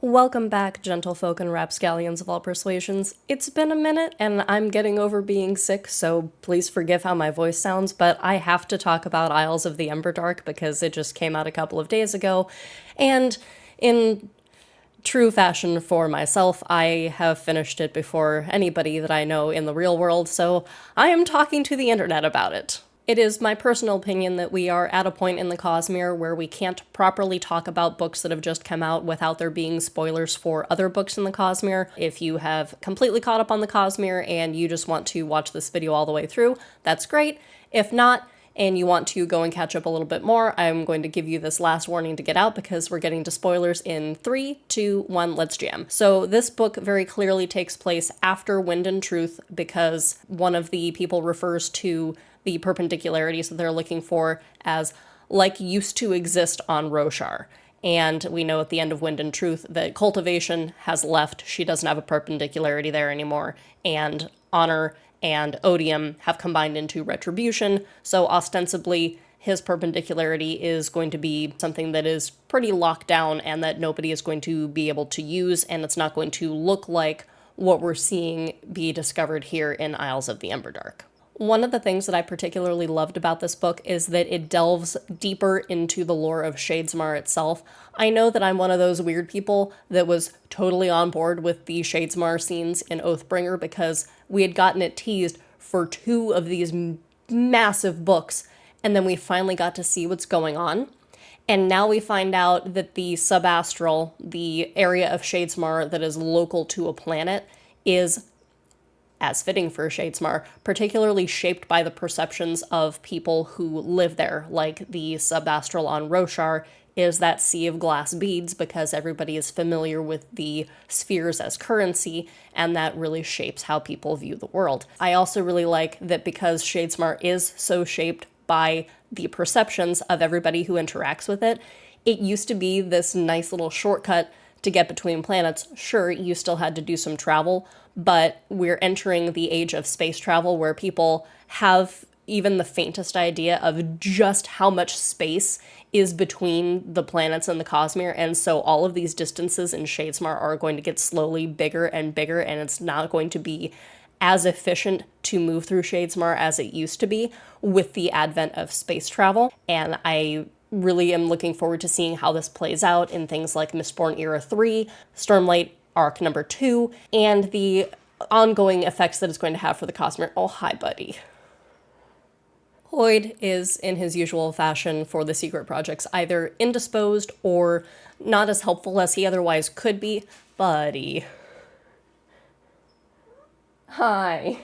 Welcome back, gentlefolk and rapscallions of all persuasions. It's been a minute, and I'm getting over being sick, so please forgive how my voice sounds, but I have to talk about Isles of the Emberdark because it just came out a couple of days ago, and in true fashion for myself, I have finished it before anybody that I know in the real world, so I am talking to the internet about it. It is my personal opinion that we are at a point in the COSMERE where we can't properly talk about books that have just come out without there being spoilers for other books in the COSMERE. If you have completely caught up on the COSMERE and you just want to watch this video all the way through, that's great. If not, and you want to go and catch up a little bit more, I'm going to give you this last warning to get out because we're getting to spoilers in 3, 2, 1, let's jam. So this book very clearly takes place after Wind and Truth because one of the people refers to the perpendicularities that they're looking for as like used to exist on Roshar. And we know at the end of Wind and Truth that cultivation has left. She doesn't have a perpendicularity there anymore. And honor and odium have combined into retribution. So ostensibly, his perpendicularity is going to be something that is pretty locked down and that nobody is going to be able to use. And it's not going to look like what we're seeing be discovered here in Isles of the Emberdark. One of the things that I particularly loved about this book is that it delves deeper into the lore of Shadesmar itself. I know that I'm one of those weird people that was totally on board with the Shadesmar scenes in Oathbringer because we had gotten it teased for 2 of these massive books, and then we finally got to see what's going on. And now we find out that the subastral, the area of Shadesmar that is local to a planet, is, as fitting for Shadesmar, particularly shaped by the perceptions of people who live there, like the subastral on Roshar is that sea of glass beads because everybody is familiar with the spheres as currency, and that really shapes how people view the world. I also really like that because Shadesmar is so shaped by the perceptions of everybody who interacts with it, it used to be this nice little shortcut to get between planets. Sure, you still had to do some travel, but we're entering the age of space travel where people have even the faintest idea of just how much space is between the planets and the COSMERE, and so all of these distances in Shadesmar are going to get slowly bigger and bigger, and it's not going to be as efficient to move through Shadesmar as it used to be with the advent of space travel, and I really am looking forward to seeing how this plays out in things like Mistborn Era 3, Stormlight Arc number 2, and the ongoing effects that it's going to have for the COSMERE. Oh, hi, buddy. Hoid is, in his usual fashion for the secret projects, either indisposed or not as helpful as he otherwise could be. Buddy. Hi.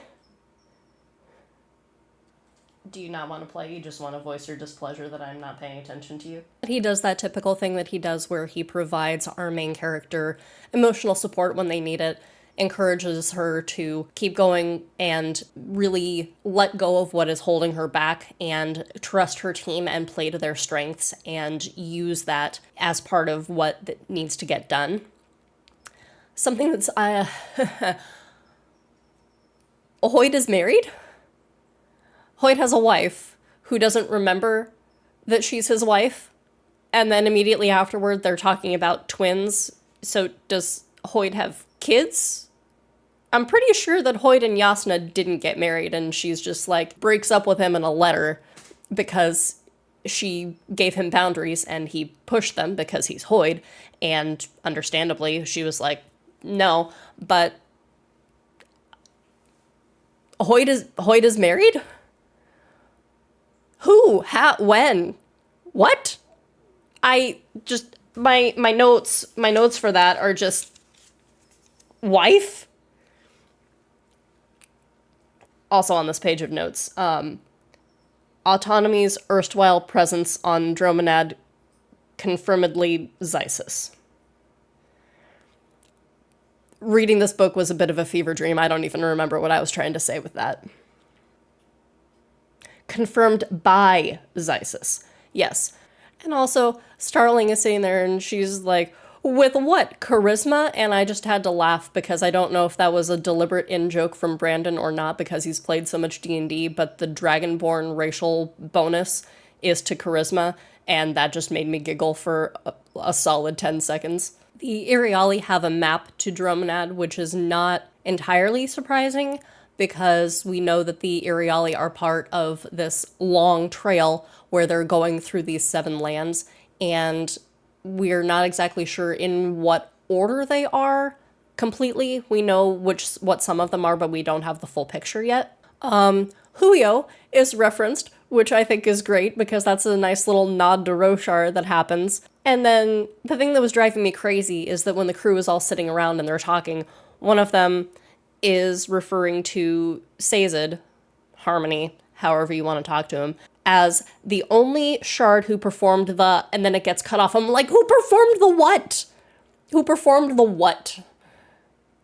Do you not want to play? You just want to voice your displeasure that I'm not paying attention to you? He does that typical thing that he does where he provides our main character emotional support when they need it, encourages her to keep going and really let go of what is holding her back and trust her team and play to their strengths and use that as part of what needs to get done. Something that's... Hoid is married? Hoid has a wife who doesn't remember that she's his wife, and then immediately afterward they're talking about twins. So does Hoid have kids? I'm pretty sure that Hoid and Yasna didn't get married, and she's just like breaks up with him in a letter because she gave him boundaries and he pushed them because he's Hoid, and understandably she was like, no, but Hoid is married? Who? How? When? What? I just... My notes for that are just... Wife? Also on this page of notes. Autonomy's erstwhile presence on Dromonad confirmedly Zysis. Reading this book was a bit of a fever dream. I don't even remember what I was trying to say with that. Confirmed by Zysis. Yes. And also, Starling is sitting there and she's like, with what? Charisma? And I just had to laugh because I don't know if that was a deliberate in-joke from Brandon or not because he's played so much D&D, but the Dragonborn racial bonus is to charisma, and that just made me giggle for a solid 10 seconds. The Iriali have a map to Dromonad, which is not entirely surprising because we know that the Iriali are part of this long trail where they're going through these 7 lands, and we're not exactly sure in what order they are completely. We know what some of them are, but we don't have the full picture yet. Huio is referenced, which I think is great because that's a nice little nod to Roshar that happens. And then the thing that was driving me crazy is that when the crew is all sitting around and they're talking, one of them is referring to Sazed, Harmony, however you want to talk to him, as the only shard who performed the, and then it gets cut off. I'm like, who performed the what? Who performed the what?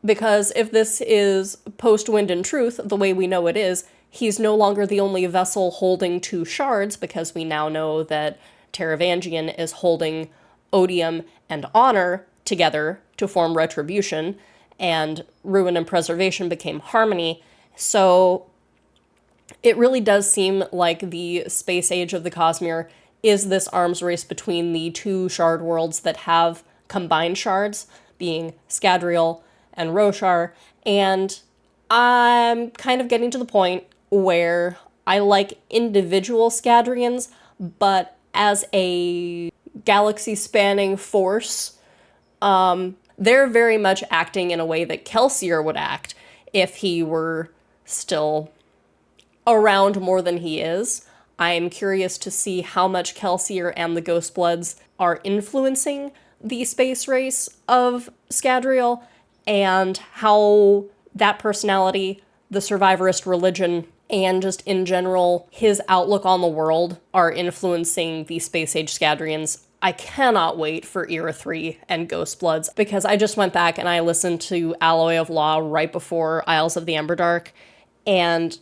Because if this is post-Wind and Truth, the way we know it is, he's no longer the only vessel holding 2 shards, because we now know that Taravangian is holding Odium and Honor together to form Retribution, and Ruin and Preservation became Harmony. So it really does seem like the space age of the Cosmere is this arms race between the 2 shard worlds that have combined shards, being Scadrial and Roshar, and I'm kind of getting to the point where I like individual Scadrians, but as a galaxy-spanning force, they're very much acting in a way that Kelsier would act if he were still around more than he is. I'm curious to see how much Kelsier and the Ghostbloods are influencing the space race of Scadrial, and how that personality, the survivorist religion, and just in general, his outlook on the world are influencing the Space Age Scadrians. I cannot wait for Era 3 and Ghostbloods, because I just went back and I listened to Alloy of Law right before Isles of the Emberdark, and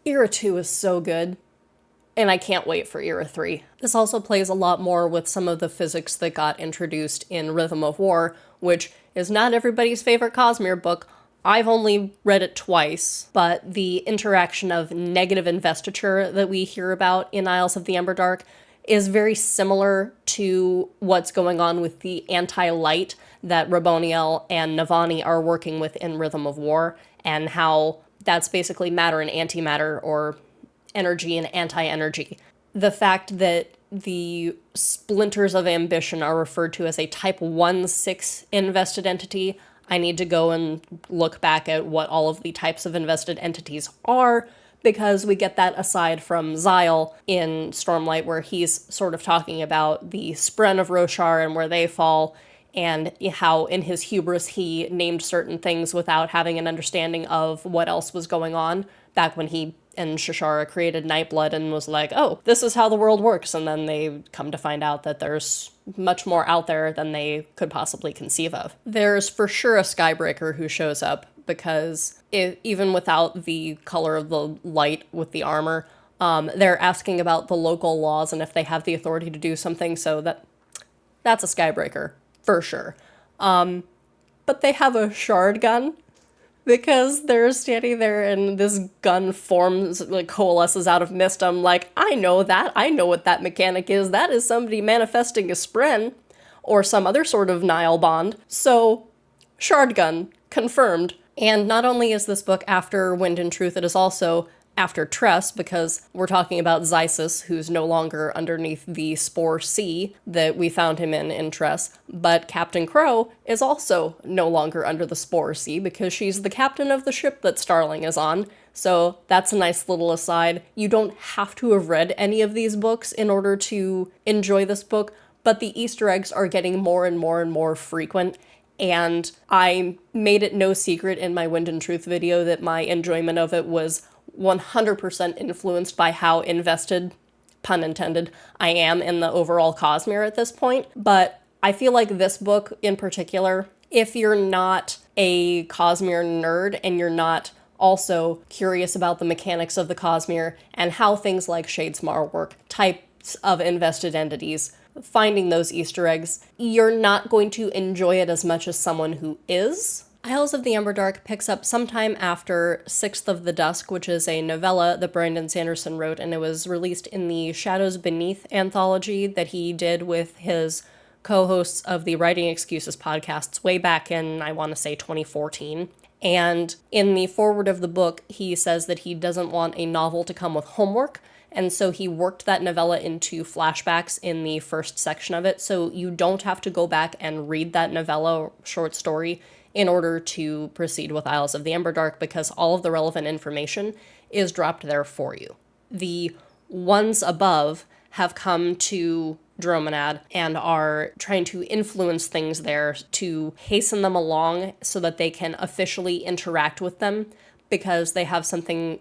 Era 2 is so good, and I can't wait for Era 3. This also plays a lot more with some of the physics that got introduced in Rhythm of War, which is not everybody's favorite Cosmere book. I've only read it twice, but the interaction of negative investiture that we hear about in Isles of the Emberdark is very similar to what's going on with the anti-light that Raboniel and Navani are working with in Rhythm of War, and how that's basically matter and antimatter, or energy and anti-energy. The fact that the splinters of ambition are referred to as a type 1-6 invested entity, I need to go and look back at what all of the types of invested entities are, because we get that aside from Xyle in Stormlight, where he's sort of talking about the Spren of Roshar and where they fall, and how in his hubris he named certain things without having an understanding of what else was going on, back when he and Shashara created Nightblood and was like, oh, this is how the world works, and then they come to find out that there's much more out there than they could possibly conceive of. There's for sure a Skybreaker who shows up, because even without the color of the light with the armor, they're asking about the local laws and if they have the authority to do something, so that's a Skybreaker, for sure. But they have a shard gun, because they're standing there and this gun forms, like, coalesces out of mist. I'm like, I know that. I know what that mechanic is. That is somebody manifesting a Spren, or some other sort of Nile bond. So, shard gun, confirmed. And not only is this book after Wind and Truth, it is also after Tress, because we're talking about Xysis, who's no longer underneath the Spore Sea that we found him in Tress, but Captain Crow is also no longer under the Spore Sea, because she's the captain of the ship that Starling is on. So that's a nice little aside. You don't have to have read any of these books in order to enjoy this book, but the Easter eggs are getting more and more and more frequent. And I made it no secret in my Wind and Truth video that my enjoyment of it was 100% influenced by how invested, pun intended, I am in the overall Cosmere at this point. But I feel like this book in particular, if you're not a Cosmere nerd and you're not also curious about the mechanics of the Cosmere and how things like Shadesmar work, types of invested entities, finding those Easter eggs, you're not going to enjoy it as much as someone who is. Isles of the Emberdark picks up sometime after Sixth of the Dusk, which is a novella that Brandon Sanderson wrote, and it was released in the Shadows Beneath anthology that he did with his co-hosts of the Writing Excuses podcasts way back in, I want to say, 2014. And in the foreword of the book, he says that he doesn't want a novel to come with homework, and so he worked that novella into flashbacks in the first section of it, so you don't have to go back and read that novella short story in order to proceed with Isles of the Emberdark, because all of the relevant information is dropped there for you. The ones above have come to Dromonad and are trying to influence things there to hasten them along so that they can officially interact with them, because they have something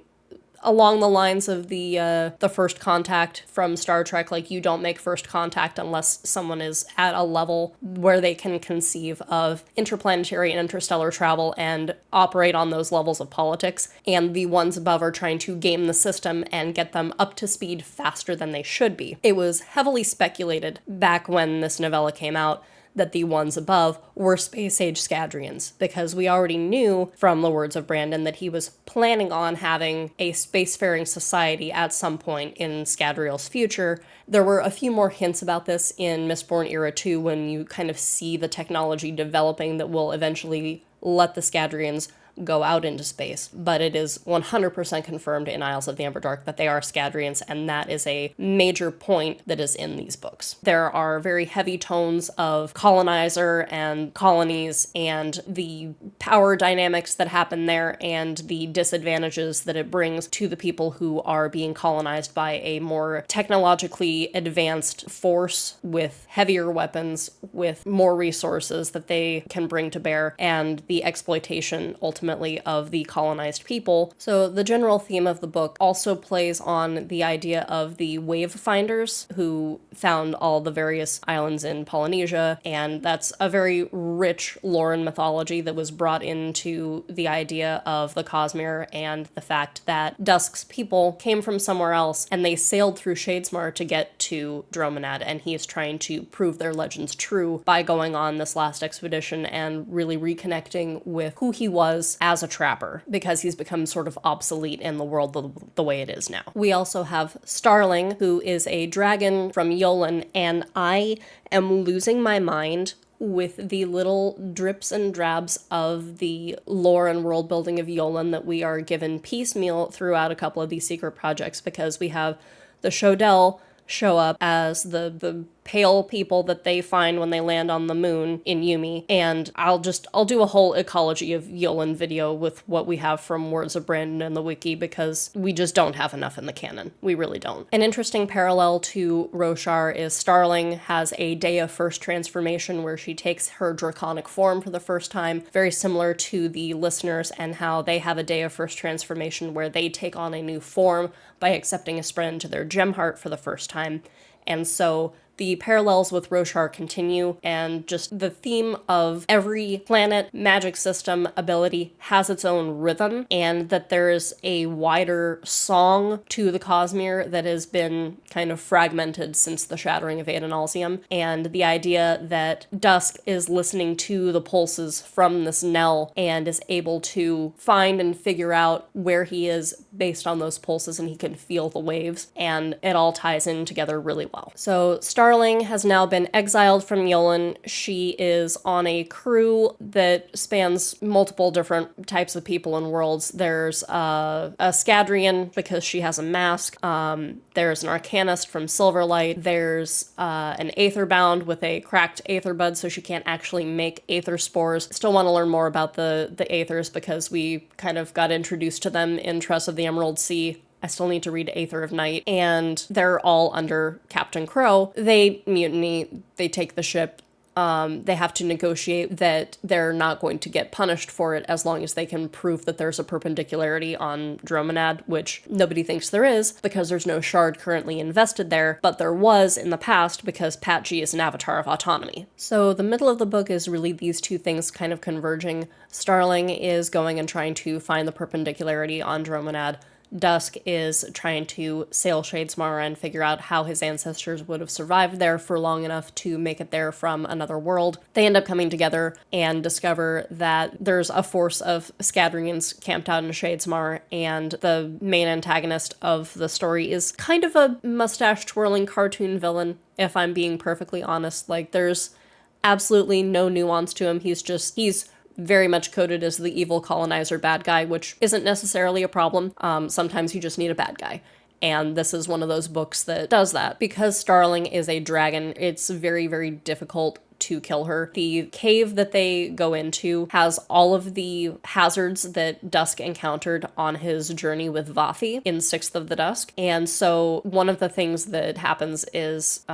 along the lines of the First Contact from Star Trek. Like, you don't make first contact unless someone is at a level where they can conceive of interplanetary and interstellar travel and operate on those levels of politics. And the ones above are trying to game the system and get them up to speed faster than they should be. It was heavily speculated back when this novella came out that the ones above were space-age Scadrians, because we already knew from the words of Brandon that he was planning on having a spacefaring society at some point in Scadrial's future. There were a few more hints about this in Mistborn Era 2 when you kind of see the technology developing that will eventually let the Scadrians go out into space, but it is 100% confirmed in Isles of the Emberdark that they are Scadrians, and that is a major point that is in these books. There are very heavy tones of colonizer and colonies and the power dynamics that happen there and the disadvantages that it brings to the people who are being colonized by a more technologically advanced force with heavier weapons, with more resources that they can bring to bear, and the exploitation ultimately of the colonized people. So the general theme of the book also plays on the idea of the wave finders who found all the various islands in Polynesia, and that's a very rich lore and mythology that was brought into the idea of the COSMERE and the fact that Dusk's people came from somewhere else and they sailed through Shadesmar to get to Dromonad, and he is trying to prove their legends true by going on this last expedition and really reconnecting with who he was as a trapper, because he's become sort of obsolete in the world the way it is now. We also have Starling, who is a dragon from Yolen, and I am losing my mind with the little drips and drabs of the lore and world building of Yolen that we are given piecemeal throughout a couple of these secret projects, because we have the Shodel show up as the pale people that they find when they land on the moon in Yumi, and I'll do a whole ecology of Yolen video with what we have from Words of Brandon and the wiki, because we just don't have enough in the canon. We really don't. An interesting parallel to Roshar is Starling has a day of first transformation where she takes her draconic form for the first time, very similar to the listeners and how they have a day of first transformation where they take on a new form by accepting a spread into their gem heart for the first time. And so the parallels with Roshar continue, and just the theme of every planet, magic system, ability has its own rhythm, and that there is a wider song to the COSMERE that has been kind of fragmented since the shattering of Adenalsium, and the idea that Dusk is listening to the pulses from this knell and is able to find and figure out where he is based on those pulses, and he can feel the waves, and it all ties in together really well. So Starling has now been exiled from Yolen. She is on a crew that spans multiple different types of people and worlds. There's a Scadrian because she has a mask. There's an Arcanist from Silverlight. There's an Aetherbound with a cracked Aether bud, so she can't actually make Aether spores. Still want to learn more about the Aethers because we kind of got introduced to them in Tress of the Emerald Sea. I still need to read Aether of Night, and they're all under Captain Crow. They mutiny, they take the ship, they have to negotiate that they're not going to get punished for it as long as they can prove that there's a perpendicularity on Dromonad, which nobody thinks there is because there's no shard currently invested there, but there was in the past because Pat G is an avatar of autonomy. So the middle of the book is really these two things kind of converging. Starling is going and trying to find the perpendicularity on Dromonad. Dusk is trying to sail Shadesmar and figure out how his ancestors would have survived there for long enough to make it there from another world. They end up coming together and discover that there's a force of Scadrians camped out in Shadesmar, and the main antagonist of the story is kind of a mustache-twirling cartoon villain, if I'm being perfectly honest. Like, there's absolutely no nuance to him. He's very much coded as the evil colonizer bad guy, which isn't necessarily a problem. Sometimes you just need a bad guy. And this is one of those books that does that. Because Starling is a dragon, it's very, very difficult to kill her. The cave that they go into has all of the hazards that Dusk encountered on his journey with Vathi in Sixth of the Dusk. And so one of the things that happens is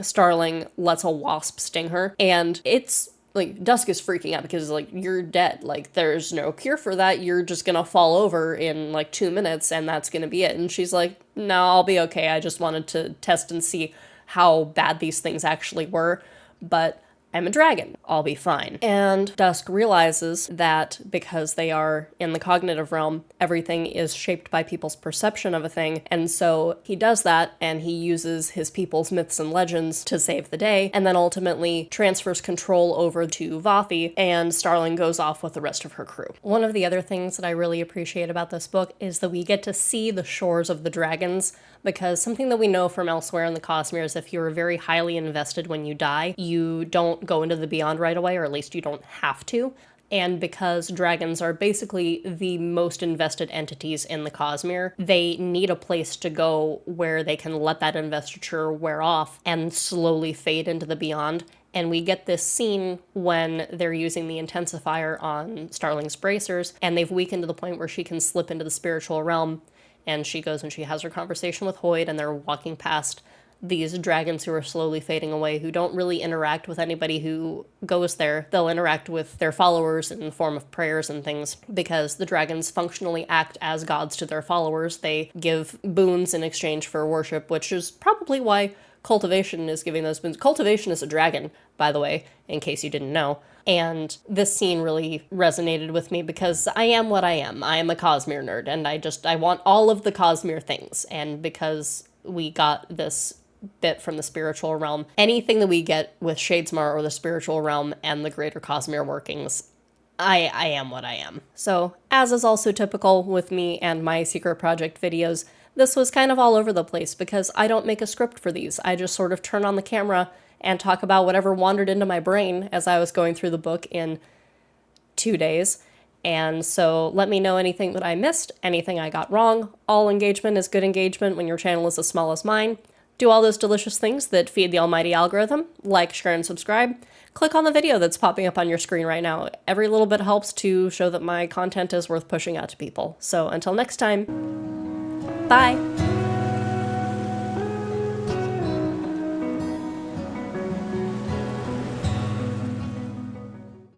Starling lets a wasp sting her, and it's like, Dusk is freaking out because, like, you're dead. Like, there's no cure for that. You're just gonna fall over in, like, 2 minutes, and that's gonna be it. And she's like, no, I'll be okay. I just wanted to test and see how bad these things actually were. But I'm a dragon. I'll be fine. And Dusk realizes that because they are in the cognitive realm, everything is shaped by people's perception of a thing. And so he does that, and he uses his people's myths and legends to save the day, and then ultimately transfers control over to Vathi, and Starling goes off with the rest of her crew. One of the other things that I really appreciate about this book is that we get to see the shores of the dragons, because something that we know from elsewhere in the Cosmere is if you're very highly invested when you die, you don't go into the beyond right away, or at least you don't have to. And because dragons are basically the most invested entities in the Cosmere, they need a place to go where they can let that investiture wear off and slowly fade into the beyond. And we get this scene when they're using the intensifier on Starling's bracers, and they've weakened to the point where she can slip into the spiritual realm. And she goes and she has her conversation with Hoid, and they're walking past these dragons who are slowly fading away, who don't really interact with anybody who goes there. They'll interact with their followers in the form of prayers and things, because the dragons functionally act as gods to their followers. They give boons in exchange for worship, which is probably why Cultivation is giving those boons. Cultivation is a dragon, by the way, in case you didn't know. And this scene really resonated with me because I am what I am. I am a Cosmere nerd, and I want all of the Cosmere things. And because we got this bit from the spiritual realm, anything that we get with Shadesmar or the spiritual realm and the greater Cosmere workings, I am what I am. So, as is also typical with me and my secret project videos, this was kind of all over the place because I don't make a script for these. I just sort of turn on the camera and talk about whatever wandered into my brain as I was going through the book in 2 days. And so let me know anything that I missed, anything I got wrong. All engagement is good engagement when your channel is as small as mine. Do all those delicious things that feed the almighty algorithm. Like, share, and subscribe. Click on the video that's popping up on your screen right now. Every little bit helps to show that my content is worth pushing out to people. So until next time, bye!